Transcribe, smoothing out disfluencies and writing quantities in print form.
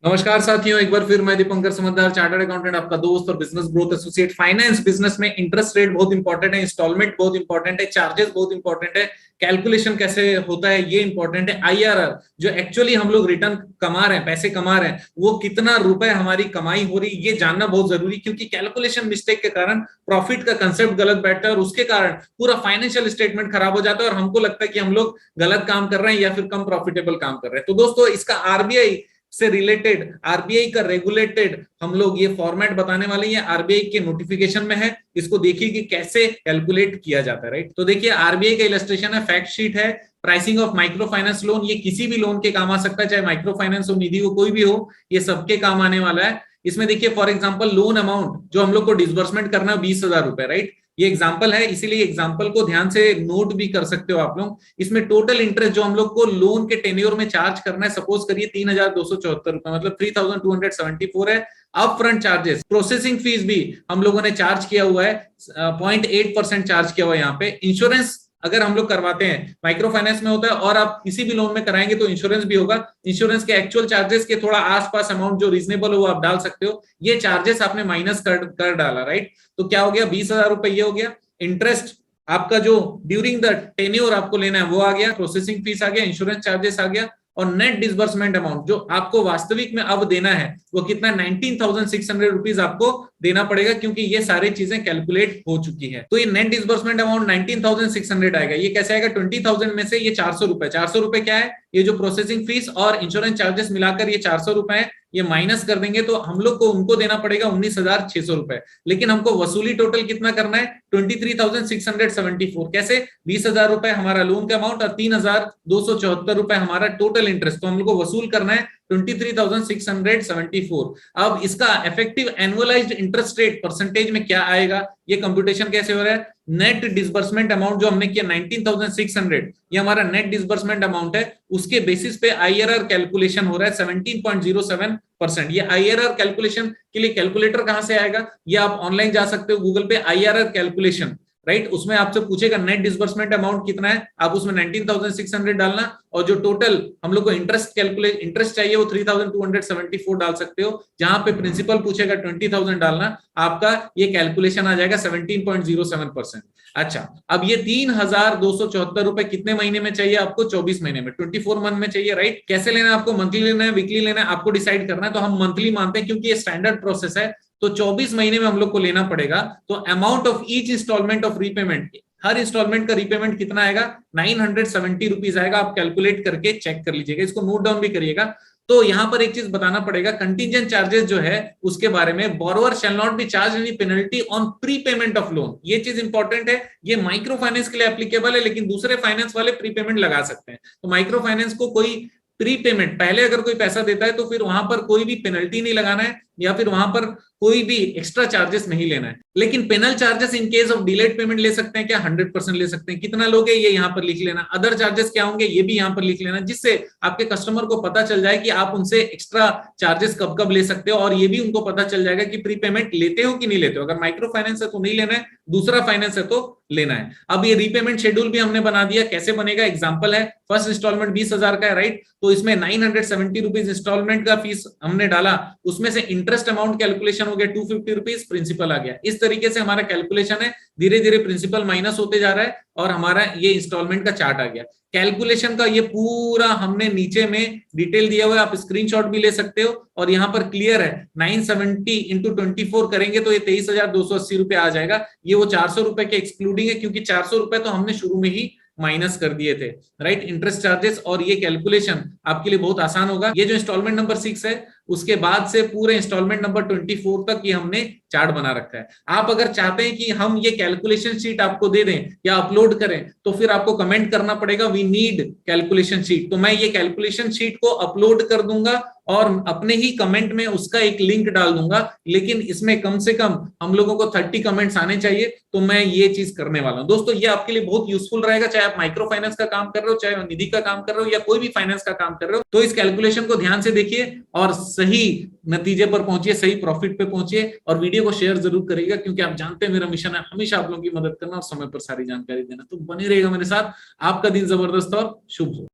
नमस्कार साथियों, एक बार फिर मैं दीपंकर समझदार, चार्टर्ड अकाउंटेंट, आपका दोस्त और business growth associate. Finance business में इंटरेस्ट रेट बहुत इंपॉर्टेंट है, इंस्टॉलमेंट बहुत इंपॉर्टेंट है, चार्जेस बहुत इंपॉर्टेंट है, कैलकुलेशन कैसे होता है ये इंपॉर्टेंट है, आईआरआर जो एक्चुअली हम लोग रिटर्न कमा रहे हैं, पैसे कमा रहे हैं, वो कितना रुपए हमारी कमाई हो रही है ये जानना बहुत जरूरी, क्योंकि कैलकुलेशन मिस्टेक के कारण प्रॉफिट का कंसेप्ट गलत बैठता है और उसके कारण पूरा फाइनेंशियल स्टेटमेंट खराब हो जाता है और हमको लगता है कि हम लोग गलत काम कर रहे हैं या फिर कम प्रॉफिटेबल काम कर रहे हैं। तो दोस्तों, इसका आरबीआई से रिलेटेड, आरबीआई का रेगुलेटेड हम लोग ये फॉर्मेट बताने वाले हैं। आरबीआई के नोटिफिकेशन में है, इसको देखिए कि कैसे कैलकुलेट किया जाता है। राइट, तो देखिए आरबीआई का इलस्ट्रेशन है, फैक्ट शीट है, pricing of micro finance loan. ये किसी भी लोन के काम आ सकता है, चाहे माइक्रो फाइनेंस हो, निधि हो, कोई भी हो, ये सबके काम आने वाला है। इसमें देखिए फॉर एग्जांपल लोन अमाउंट जो हम लोग को डिसबर्समेंट करना है 20,000 रुपए। राइट, ये एग्जांपल है, इसीलिए एग्जांपल को ध्यान से नोट भी कर सकते हो आप लोग। इसमें टोटल इंटरेस्ट जो हम लोग को लोन के टेन्योर में चार्ज करना है, सपोज करिए 3,274 रुपए, मतलब 3,274 है। Up front charges, processing fees भी हम लोगों ने चार्ज किया हुआ है, 0.8% चार्ज किया हुआ है। यहाँ पे इंश्योरेंस अगर हम लोग करवाते हैं, माइक्रो फाइनेंस में होता है और आप किसी भी लोन में कराएंगे तो इंश्योरेंस भी होगा। इंश्योरेंस के एक्चुअल चार्जेस के थोड़ा आसपास अमाउंट जो रीजनेबल हो वो आप डाल सकते हो। ये चार्जेस आपने माइनस कर डाला। राइट, तो क्या हो गया, 20,000 रुपए ये हो गया। इंटरेस्ट आपका जो ड्यूरिंग द टेन्योर आपको लेना है वो आ गया, प्रोसेसिंग फीस आ गया, इंश्योरेंस चार्जेस आ गया, और नेट डिसबर्समेंट अमाउंट जो आपको वास्तविक में अब देना है वो कितना, 19,600 रुपीज आपको देना पड़ेगा, क्योंकि ये सारी चीजें कैलकुलेट हो चुकी है। तो ये नेट डिसबर्समेंट अमाउंट 19,600 आएगा। ये कैसे आएगा, 20,000 में से ये 400 रुपए, 400 रुपए क्या है, ये जो प्रोसेसिंग फीस और इंश्योरेंस चार्जेस मिलाकर ये 400 रुपए है, ये माइनस कर देंगे तो हम लोग को उनको देना पड़ेगा 19,600 रुपए। लेकिन हमको वसूली टोटल कितना करना है, 23,674। कैसे, 20,000 रुपए हमारा लोन का अमाउंट और 3,274 रुपए हमारा टोटल इंटरेस्ट, तो हम लोग को वसूल करना है 23,674। अब इसका effective annualised interest rate percentage में क्या आएगा, ये कंप्यूटेशन कैसे हो रहा है। नेट डिसबर्समेंट अमाउंट जो हमने किया 19,600, ये हमारा नेट डिसबर्समेंट अमाउंट है, उसके बेसिस पे आईआरआर कैलकुलेशन हो रहा है 17.07%। ये आईआरआर कैलकुलेशन के लिए कैलकुलेटर कहां से आएगा, ये आप ऑनलाइन जा सकते हो गूगल पे, आईआरआर कैलकुलेशन। राइट, उसमें आपसे पूछेगा नेट डिसबर्समेंट अमाउंट कितना है, आप उसमें 19,600 डालना, और जो टोटल हम लोग को इंटरेस्ट चाहिए वो 3,274 डाल सकते हो। जहां पे प्रिंसिपल पूछेगा 20,000 डालना, आपका ये कैलकुलेशन आ जाएगा 17.07%। अच्छा, अब ये 3,274 रुपए कितने महीने में चाहिए आपको, 24 महीने में, 24 मंथ में चाहिए। राइट, कैसे लेना है आपको, मंथली लेना है, वीकली लेना है, आपको डिसाइड करना है। तो हम मंथली मानते हैं क्योंकि ये स्टैंडर्ड प्रोसेस है, तो 24 महीने में हम लोग को लेना पड़ेगा। तो amount of each installment of repayment, हर इंस्टॉलमेंट का रीपेमेंट कितना आएगा, 970 रुपीज आएगा। आप कैलकुलेट करके चेक कर लीजिएगा, इसको नोट डाउन भी करिएगा। तो यहां पर एक चीज बताना पड़ेगा, कंटीजेंट चार्जेस जो है उसके बारे में, borrower shall not be charge any penalty on pre payment of loan. ये चीज इंपॉर्टेंट है, ये माइक्रो फाइनेंस के लिए एप्लीकेबल है, लेकिन दूसरे फाइनेंस वाले प्री पेमेंट लगा सकते हैं। तो माइक्रो फाइनेंस को कोई प्री पेमेंट, पहले अगर कोई पैसा देता है तो फिर वहां पर कोई भी पेनल्टी नहीं लगाना है, या फिर वहां पर कोई भी एक्स्ट्रा चार्जेस नहीं लेना है। लेकिन penal charges in case of delayed payment ले सकते हैं क्या, 100% ले सकते हैं। कितना लोगे ये यहाँ पर लिख लेना, अदर चार्जेस क्या होंगे ये भी यहाँ पर लिख लेना, जिससे आपके कस्टमर को पता चल जाए कि आप उनसे एक्स्ट्रा चार्जेस कब कब ले सकते हो, और ये भी उनको पता चल जाएगा कि प्री पेमेंट लेते हो कि नहीं लेते हो। अगर माइक्रो फाइनेंस है तो नहीं लेना है, दूसरा फाइनेंस है तो लेना है। अब ये रीपेमेंट शेड्यूल भी हमने बना दिया, कैसे बनेगा, एग्जाम्पल है, फर्स्ट इंस्टॉलमेंट 20,000 का है। राइट, तो इसमें 970 रुपीज इंस्टॉलमेंट का फीस हमने डाला, उसमें से इंटरेस्ट अमाउंट कैलकुलेशन हो गया 250 रुपीज, प्रिंसिपल आ गया। इस तरीके से हमारा कैलकुलेशन है, धीरे धीरे प्रिंसिपल माइनस होते जा रहा है और हमारा ये इंस्टॉलमेंट का चार्ट आ गया। कैलकुलेशन का ये पूरा हमने नीचे में डिटेल दिया हुआ है, आप स्क्रीनशॉट भी ले सकते हो, और यहाँ पर क्लियर है 970 इंटू 24 करेंगे तो ये 23,280 रुपए आ जाएगा। ये वो 400 रुपए के एक्सक्लूडिंग है, क्योंकि 400 रुपए तो हमने शुरू में ही माइनस कर दिए थे। राइट, इंटरेस्ट चार्जेस, और ये कैलकुलेशन आपके लिए बहुत आसान होगा। ये जो इंस्टॉलमेंट नंबर 6 है, उसके बाद से पूरे इंस्टॉलमेंट नंबर 24 तक ये हमने चार्ट बना रखा है। आप अगर चाहते हैं कि हम ये कैलकुलेशन शीट आपको दे दें या अपलोड करें, तो फिर आपको कमेंट करना पड़ेगा वी नीड कैलकुलेशन शीट। तो मैं ये कैलकुलेशन शीट को अपलोड कर दूंगा और अपने ही कमेंट में उसका एक लिंक डाल दूंगा, लेकिन इसमें कम से कम हम लोगों को 30 कमेंट्स आने चाहिए, तो मैं ये चीज करने वाला हूं। दोस्तों, ये आपके लिए बहुत यूजफुल रहेगा, चाहे आप माइक्रो फाइनेंस का काम कर रहे हो, चाहे निधि का काम कर रहे हो, या कोई भी फाइनेंस का काम कर रहे हो। तो इस कैलकुलेशन को ध्यान से देखिए और सही नतीजे पर पहुंचिए, सही प्रॉफिट पे पहुंचिए, और वीडियो को शेयर जरूर करिएगा, क्योंकि आप जानते हैं मेरा मिशन है हमेशा आप लोगों की मदद करना और समय पर सारी जानकारी देना। तो बने रहिएगा मेरे साथ, आपका दिन जबरदस्त और शुभ हो।